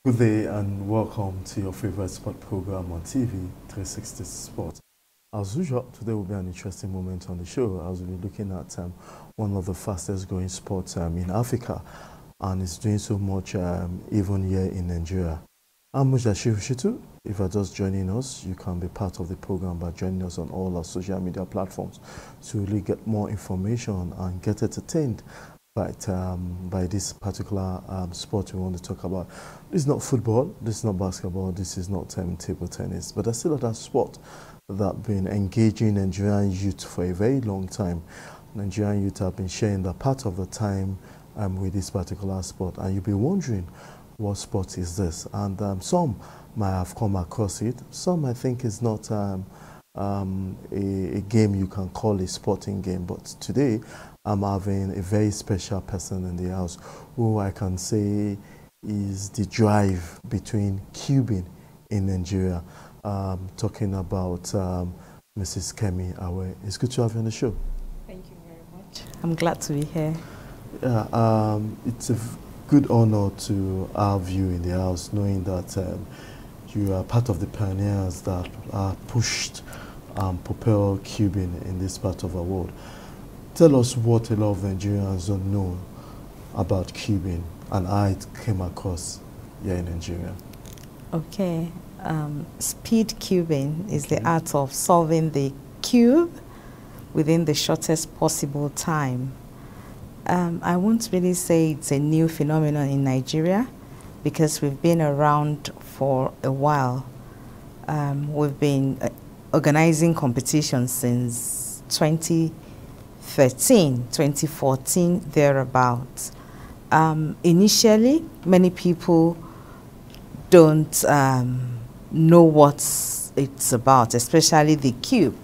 Good day and welcome to your favorite sport program on TV, 360 Sport. As usual, today will be an interesting moment on the show as we'll be looking at one of the fastest growing sports in Africa, and it's doing so much even here in Nigeria. I'm Mujashiru Shitu. If you're just joining us, you can be part of the program by joining us on all our social media platforms to really get more information and get entertained by this particular sport we want to talk about. This is not football, this is not basketball, this is not table tennis, but there's still other sport that have been engaging Nigerian youth for a very long time. Nigerian youth have been sharing that part of the time with this particular sport, and you'll be wondering, what sport is this? And some might have come across it, some I think is not a game you can call a sporting game, but today I'm having a very special person in the house who I can say is the drive between cubing in Nigeria. Talking about Mrs. Kemi Awe. It's good to have you on the show. Thank you very much. I'm glad to be here. Yeah, it's a good honor to have you in the house, knowing that you are part of the pioneers that pushed propel cubing in this part of the world. Tell us what a lot of Nigerians don't know about cubing and how it came across here in Nigeria. Okay. Speed cubing is the art of solving the cube within the shortest possible time. I won't really say it's a new phenomenon in Nigeria because we've been around for a while. We've been organizing competitions since 2014, thereabouts. Initially, many people don't know what it's about, especially the cube.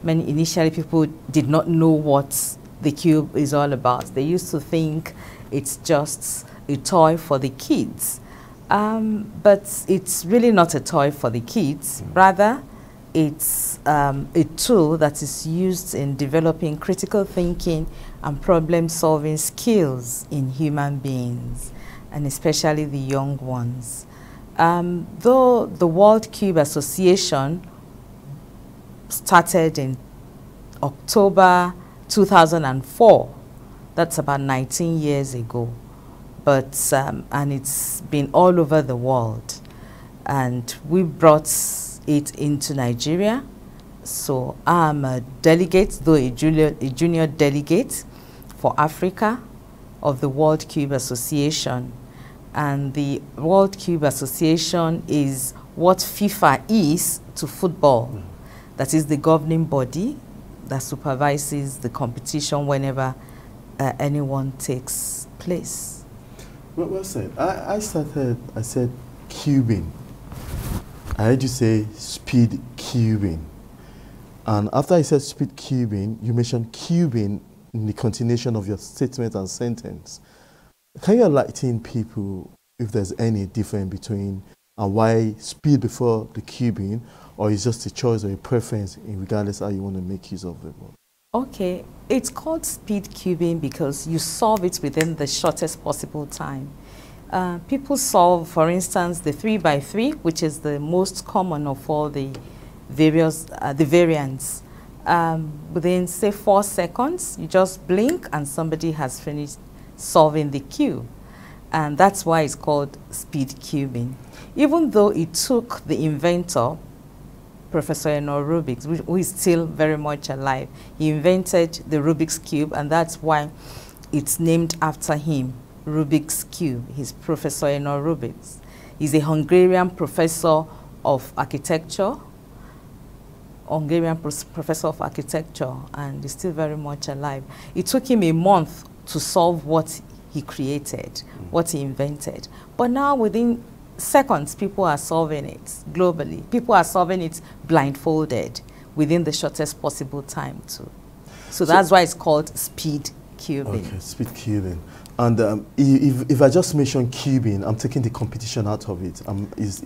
Initially, people did not know what the cube is all about. They used to think it's just a toy for the kids. But it's really not a toy for the kids. Rather, it's a tool that is used in developing critical thinking and problem-solving skills in human beings, and especially the young ones. Though the World Cube Association started in October 2004, that's about 19 years ago, but and it's been all over the world, and we brought it into Nigeria. So I'm a delegate, though a junior delegate for Africa of the World Cube Association. And the World Cube Association is what FIFA is to football. That is the governing body that supervises the competition whenever anyone takes place. Well said. I said cubing. I heard you say speed cubing. And after I said speed cubing, you mentioned cubing in the continuation of your statement and sentence. Can you enlighten people if there's any difference between and why speed before the cubing, or is just a choice or a preference in regardless how you want to make use of the word? Okay, it's called speed cubing because you solve it within the shortest possible time. People solve, for instance, the 3x3, which is the most common of all the variants. Within, say, 4 seconds, you just blink and somebody has finished solving the cube. And that's why it's called speed cubing. Even though it took the inventor, Professor Eno Rubix, who is still very much alive, he invented the Rubik's Cube, and that's why it's named after him, Rubik's Cube. He's Professor Eno Rubix. He's a Hungarian professor of architecture, professor of architecture, and he's still very much alive. It took him a month to solve what he created, what he invented. But now within seconds, people are solving it globally. People are solving it blindfolded within the shortest possible time too. So that's why it's called speed cubing. Okay, speed cubing. And if I just mention cubing, I'm taking the competition out of it.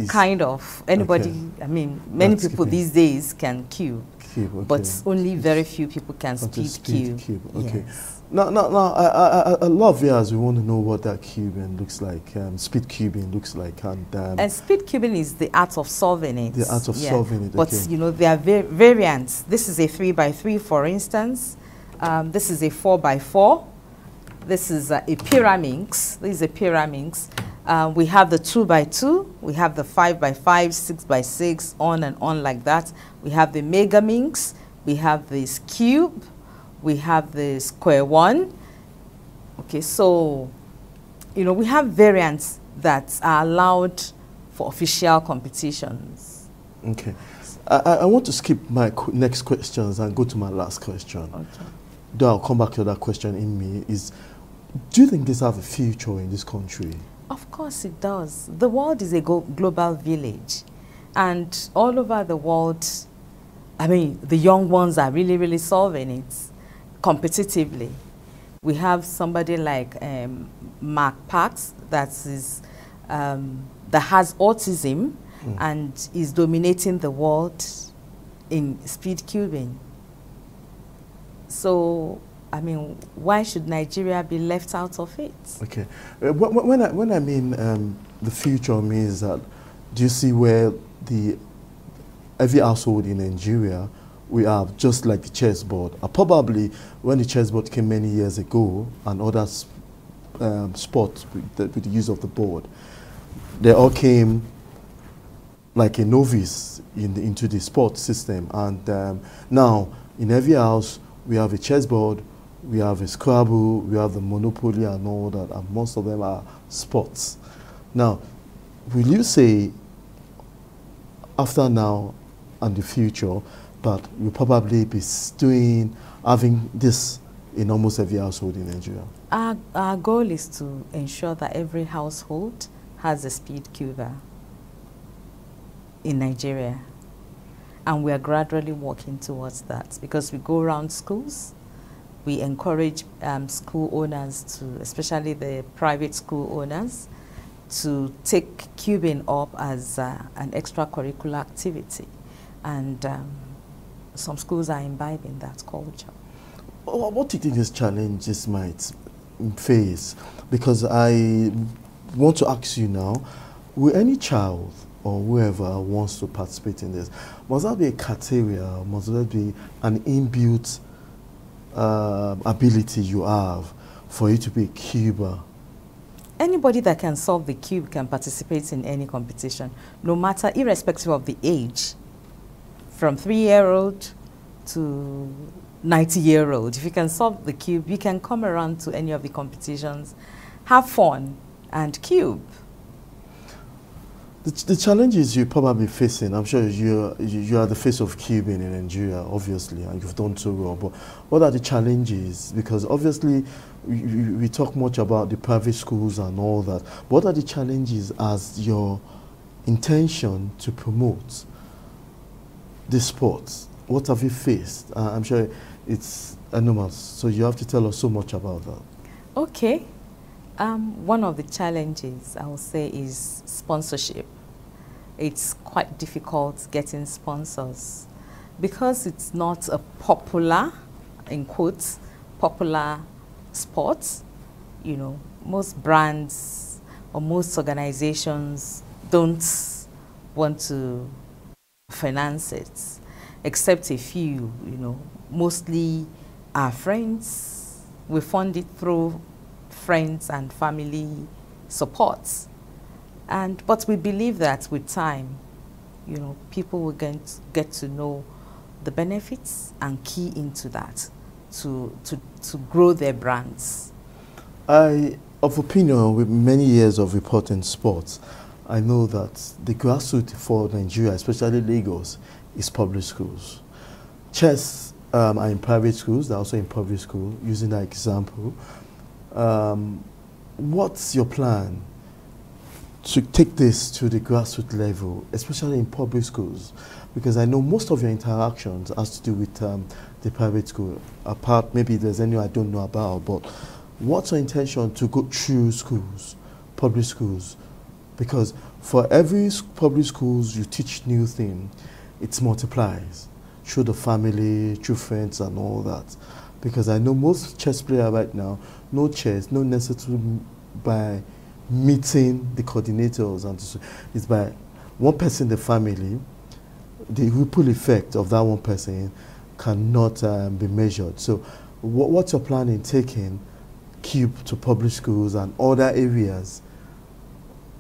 Kind of. Anybody, okay. I mean, many people these days can cube. cube, okay. But only very few people can speed cube. Okay. Yes. Now, a lot of viewers, we want to know what that cubing looks like, speed cubing looks like. And speed cubing is the art of solving it. The art of solving it, But, you know, there are variants. This is a 3x3, for instance. This is a 4x4. This is a pyraminx. This is a pyraminx. We have the 2x2. We have the 5x5, 6x6, on and on like that. We have the megaminx. We have this cube. We have the square one. Okay, so, you know, we have variants that are allowed for official competitions. Okay. I want to skip my next questions and go to my last question. Okay. Though I'll come back to that question in me is, do you think this have a future in this country? Of course it does. The world is a global village. And all over the world, I mean, the young ones are really, really solving it competitively. We have somebody like Mark Parks that has autism and is dominating the world in speed cubing. So, I mean, why should Nigeria be left out of it? Okay. When I mean the future means that, do you see where every household in Nigeria, we have just like the chessboard. Probably when the chessboard came many years ago and other sports with the use of the board, they all came like a novice into the sports system. And now in every house, we have a chessboard, we have a Scrabble, we have the Monopoly and all that, and most of them are sports. Now, will you say after now and the future, but we'll probably be having this in almost every household in Nigeria? Our goal is to ensure that every household has a speed cuber in Nigeria. And we are gradually working towards that because we go around schools. We encourage school owners to, especially the private school owners, to take cubing up as an extracurricular activity. And some schools are imbibing that culture. What do you think these challenges might face? Because I want to ask you now, will any child or whoever wants to participate in this, must that be a criteria, must that be an inbuilt ability you have for you to be a cuber? Anybody that can solve the cube can participate in any competition, no matter, irrespective of the age, from 3-year-old to 90-year-old. If you can solve the cube, you can come around to any of the competitions, have fun, and cube. The challenges you're probably facing, I'm sure you are the face of cubing in Nigeria, obviously, and you've done so well, but what are the challenges? Because obviously, we talk much about the private schools and all that. What are the challenges as your intention to promote this sport? What have you faced? I'm sure it's enormous, so you have to tell us so much about that. Okay. One of the challenges, I would say, is sponsorship. It's quite difficult getting sponsors because it's not a popular, in quotes, popular sport. You know, most brands or most organizations don't want to finance it, except a few, you know, mostly our friends. We fund it through friends and family supports. But we believe that with time, you know, people will get to know the benefits and key into that to grow their brands. Of opinion, with many years of reporting sports, I know that the grassroots for Nigeria, especially Lagos, is public schools. Chess are in private schools, they're also in public school, using that example. What's your plan to take this to the grassroots level, especially in public schools? Because I know most of your interactions has to do with the private school, apart maybe there's any I don't know about, but what's your intention to go through schools, public schools? Because for every public schools you teach new thing, it multiplies through the family, through friends and all that? Because I know most chess players right now, no chess, no necessarily by meeting the coordinators, and it's by one person in the family. The ripple effect of that one person cannot be measured. So what's your plan in taking CUBE to public schools and other areas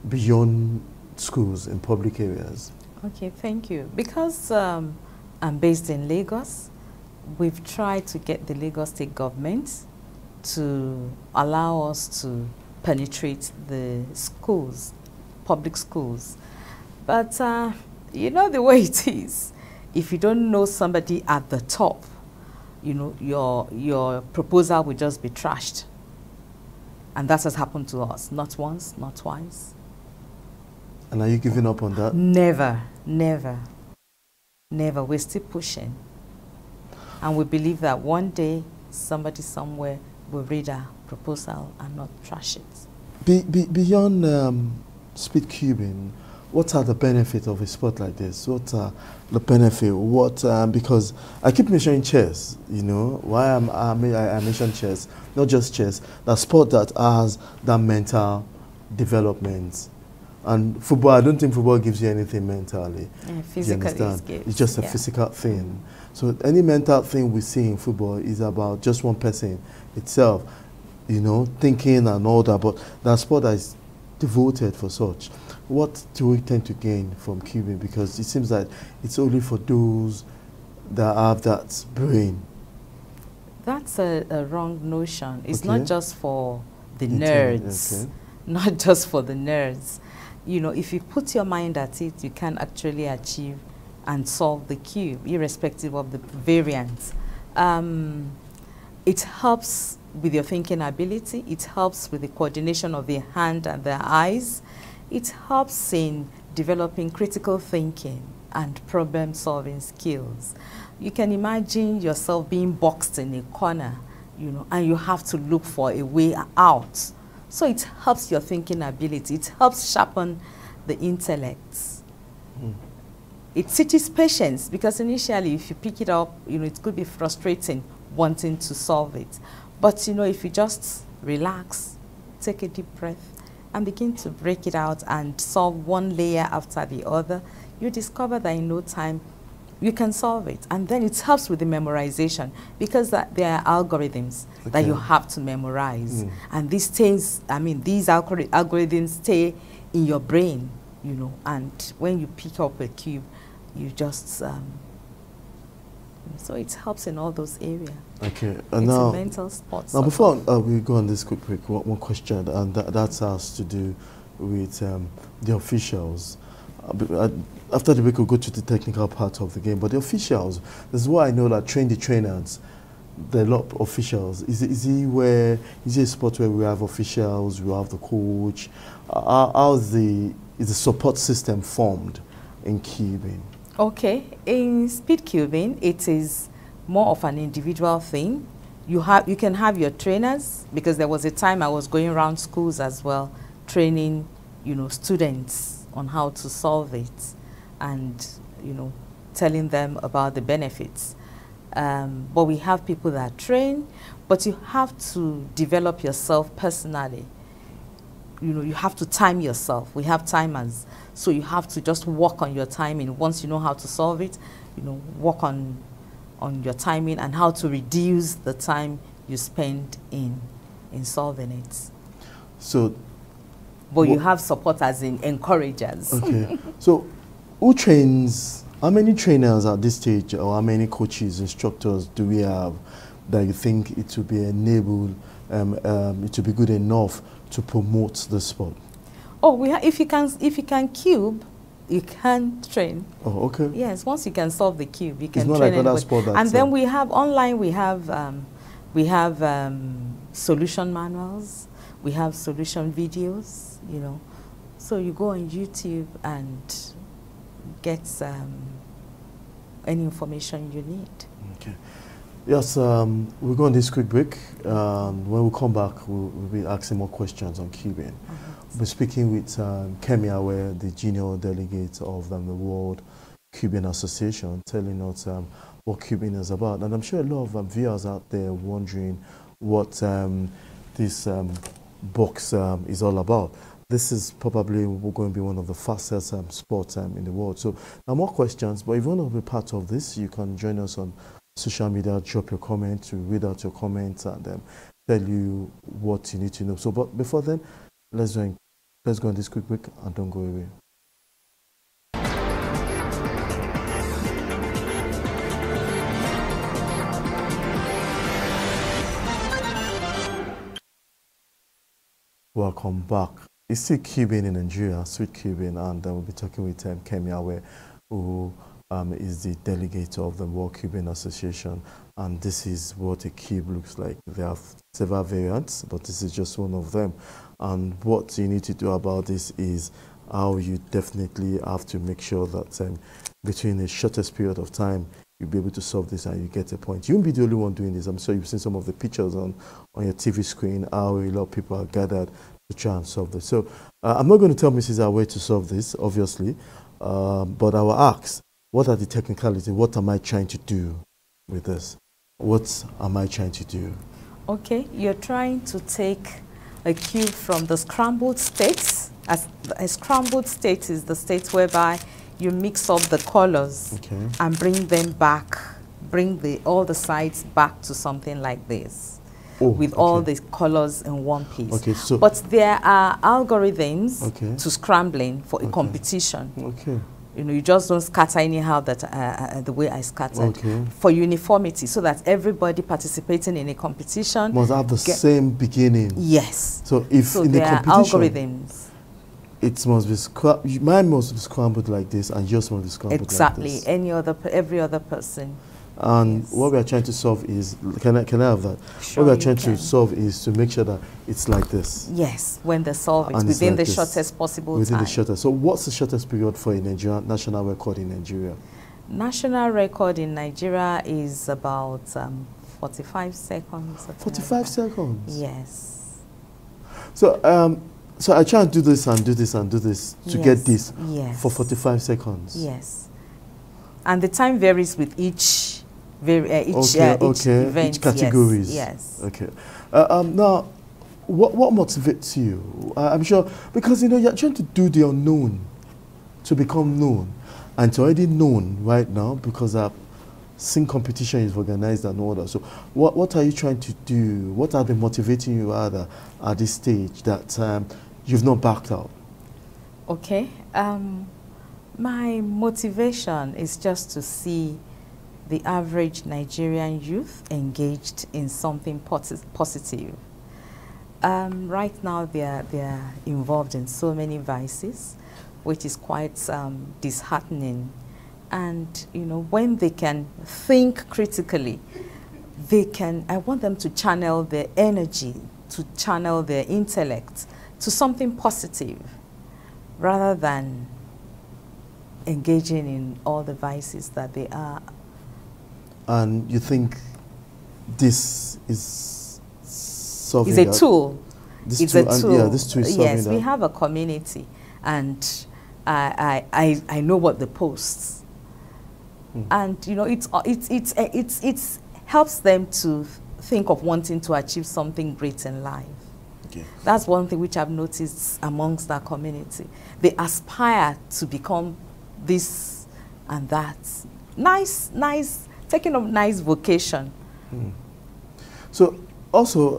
beyond schools in public areas? Okay, thank you. Because I'm based in Lagos, we've tried to get the Lagos State government to allow us to penetrate the schools, public schools. But you know the way it is. If you don't know somebody at the top, you know, your proposal will just be trashed. And that has happened to us, not once, not twice. And are you giving up on that? Never, never, never. We're still pushing. And we believe that one day, somebody somewhere will read our proposal and not trash it. Beyond speed cubing, what are the benefits of a sport like this? What are the benefits? Because I keep mentioning chess, you know, why I mention chess, not just chess, the sport that has that mental development. And football, I don't think football gives you anything mentally. Yeah, physically, it's just a physical thing. So any mental thing we see in football is about just one person itself, you know, thinking and all that, but that sport that is devoted for such. What do we tend to gain from cubing? Because it seems like it's only for those that have that brain. That's a wrong notion. It's not just for the nerds. Not just for the nerds. You know, if you put your mind at it, you can actually achieve and solve the cube, irrespective of the variant. It helps with your thinking ability. It helps with the coordination of the hand and the eyes. It helps in developing critical thinking and problem-solving skills. You can imagine yourself being boxed in a corner, you know, and you have to look for a way out. So it helps your thinking ability. It helps sharpen the intellect. It teaches patience, because initially, if you pick it up, you know, it could be frustrating wanting to solve it. But, you know, if you just relax, take a deep breath, and begin to break it out and solve one layer after the other, you discover that in no time you can solve it. And then it helps with the memorization, because there are algorithms that you have to memorize. And these things, I mean, these algorithms stay in your brain, you know, and when you pick up a cube, you just, so it helps in all those areas. Okay, and now a mental sport. Now, before we go on this quick break, one question, and that has to do with the officials. After the break, we'll go to the technical part of the game. But the officials, this is what I know, that train the trainers, the lot of officials. Is it a sport where we have officials, we have the coach? Is the support system formed in cubing? Okay, in speed cubing, it is more of an individual thing. You can have your trainers, because there was a time I was going around schools as well, training, you know, students on how to solve it, and, you know, telling them about the benefits. But we have people that train, but you have to develop yourself personally. You know, you have to time yourself. We have timers, so you have to just work on your timing. Once you know how to solve it, you know, work on your timing and how to reduce the time you spend in solving it. So, but you have support as in encouragers. Okay. So, who trains? How many trainers at this stage, or how many coaches, instructors do we have that you think it will be enabled, it will be good enough to promote the sport? Oh, if you can cube, you can train. Oh, okay. Yes, once you can solve the cube, you can train. It's not like other sport. And then we have online. We have solution manuals. We have solution videos. You know, so you go on YouTube and get any information you need. Okay. Yes, we'll go on this quick break. When we come back, we'll be asking more questions on cubing. We're speaking with Kemi Awe, the junior delegate of the World Cubing Association, telling us what cubing is about. And I'm sure a lot of viewers out there wondering what this box is all about. This is probably going to be one of the fastest sports in the world. So now more questions, but if you want to be part of this, you can join us on social media, drop your comment, to read out your comments and tell you what you need to know. So, but before then, let's go on this quick break and don't go away. Welcome back. It's still cubing in Nigeria, Sweet Cubing, and we'll be talking with Kemi Awe, who is the delegate of the World Cubing Association, and this is what a cube looks like. There are several variants, but this is just one of them. And what you need to do about this is how you definitely have to make sure that between the shortest period of time, you'll be able to solve this and you get a point. You won't be the only one doing this. I'm sure you've seen some of the pictures on your TV screen, how a lot of people are gathered to try and solve this. So I'm not going to tell Mrs. Awe to solve this, obviously, but I will ask, what are the technicalities? What am I trying to do with this? What am I trying to do? Okay, you're trying to take a cube from the scrambled states. As a scrambled state is the state whereby you mix up the colors and bring them back, bring all the sides back to something like this. With all the colors in one piece. Okay, so but there are algorithms to scrambling for a competition. You know, you just don't scatter anyhow that the way I scattered. For uniformity, so that everybody participating in a competition must have the same beginning. Yes. So if in the competition, algorithms. It must be mine must be scrambled like this, and yours must be scrambled like this. Every other person. And what we are trying to solve is, can I have that? Sure, what we are trying to solve is to make sure that it's like this. Yes, when they solve it, within the shortest possible time. Within the shortest. So what's the shortest period for a Nigerian national record in Nigeria? National record in Nigeria is about 45 seconds. 45 seconds? Yes. So, so I try and do this and do this and do this to get this for 45 seconds? Yes. And the time varies with each event. Each categories. Yes. Okay. Now, what motivates you? I'm sure, because, you know, you're trying to do the unknown to become known. And it's already known right now because Sing competition is organized and all that. So what are you trying to do? What are they motivating you rather at this stage that you've not backed out? Okay. My motivation is just to see the average Nigerian youth engaged in something positive. Right now, they're involved in so many vices, which is quite disheartening. And, you know, when they can think critically, I want them to channel their energy, to channel their intellect to something positive, rather than engaging in all the vices that they are. And you think this is solving It's a tool. It's a tool. Yeah, this tool is solving yes, we have a community, and I know what they post. And you know, it helps them to think of wanting to achieve something great in life. Okay. That's one thing which I've noticed amongst our community. They aspire to become this and that. Nice, taking up nice vocation. So also,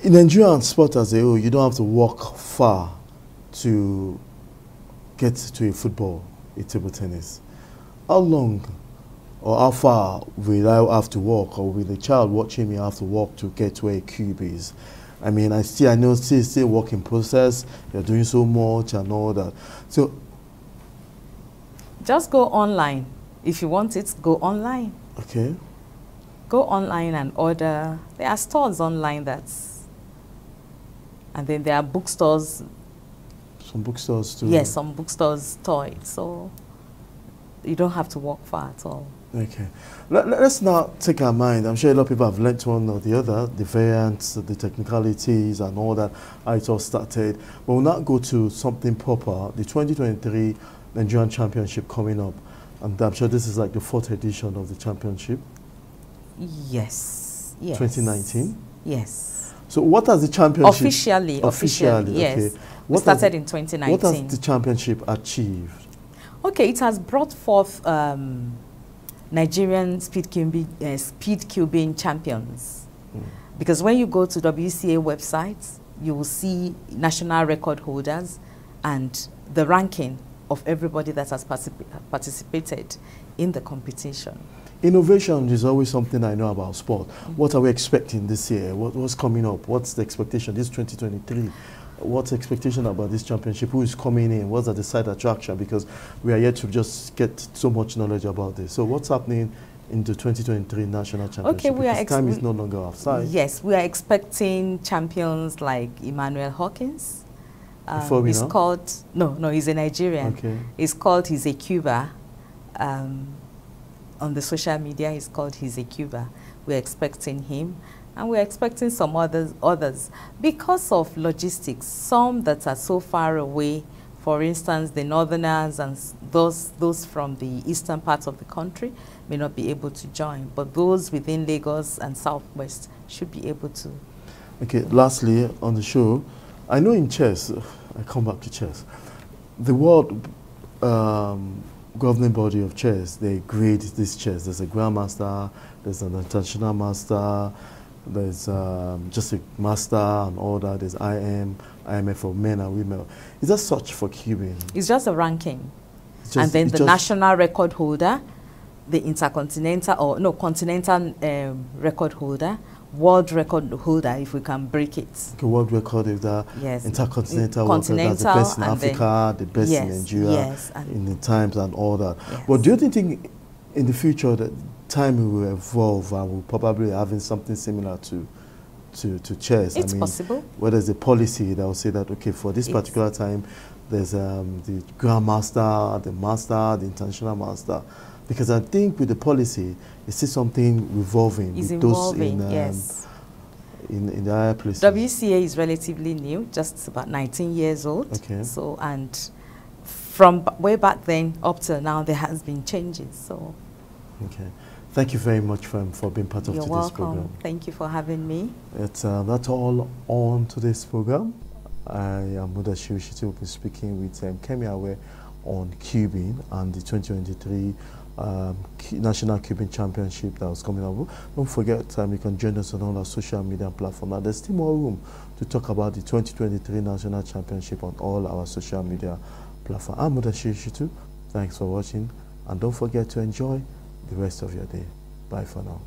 in Nigerian sport as a whole, you don't have to walk far to get to a football, a table tennis. How long or how far will I have to walk, or will the child watching me have to walk to get where a cube is? I mean, I know still work in process. You're doing so much and all that. So just go online. If you want it, go online. Okay. Go online and order. There are stores online and then there are bookstores. Some bookstores too. Yes, some bookstores store it. So you don't have to walk far at all. Okay. Let's now take our mind. I'm sure a lot of people have learnt one or the other, the variants, the technicalities and all that, how it all started. But we'll now go to something proper, the 2023 Nigerian Championship coming up. And I'm sure this is like the 4th edition of the championship. Yes. Yes. 2019. Yes. So what has the championship officially? Yes. Okay. We started in 2019. What has the championship achieved? Okay, it has brought forth Nigerian speed cubing champions. Because when you go to WCA websites, you will see national record holders and the ranking of everybody that has participated in the competition. Innovation is always something I know about sport. What are we expecting this year? What's coming up? What's the expectation? This 2023. What's the expectation about this championship? Who is coming in? What's the side attraction? Because we are yet to just get so much knowledge about this. So what's happening in the 2023 National Championship? Okay, time is no longer outside. Yes, we are expecting champions like Emmanuel Hawkins. Before we he's know? called, no, he's a Nigerian. Okay. He's called He's a Cuba. On the social media, he's called He's a Cuba. We're expecting him. And we're expecting some others. Because of logistics, some that are so far away, for instance, the northerners and those from the eastern parts of the country may not be able to join, but those within Lagos and Southwest should be able to. Okay, lastly, on the show, I know in chess, I come back to chess, the world governing body of chess, they grade this chess. There's a grandmaster, there's an international master, there's just a master and all that. There's IMF for men and women. Is that such for cubing? It's just a ranking. And then the national record holder, the intercontinental or no continental record holder, world record holder, if we can break it. Okay, world record is the intercontinental continental, that's the best in Africa, the best in Nigeria, in the times and all that. Yes. But do you think in the future that time will evolve and we'll probably having something similar to chess? It's possible. Where there's a policy that will say that, okay, for this particular time, there's the grandmaster, the master, the international master. Because I think with the policy, you see something revolving. It's with evolving, those yes. In the higher places. WCA is relatively new, just about 19 years old. Okay. So, and from way back then up till now, there has been changes. So. Okay. Thank you very much for being part of today's program. You're welcome. Thank you for having me. That's all on today's program. I am Mudashiru Shittu. We'll be speaking with Kemi Awe on cubing and the 2023 National Cubing Championship that was coming up. Don't forget, you can join us on all our social media platforms. There's still more room to talk about the 2023 National Championship on all our social media platforms. I'm Mudashiru Shittu. Thanks for watching, and don't forget to enjoy the rest of your day. Bye for now.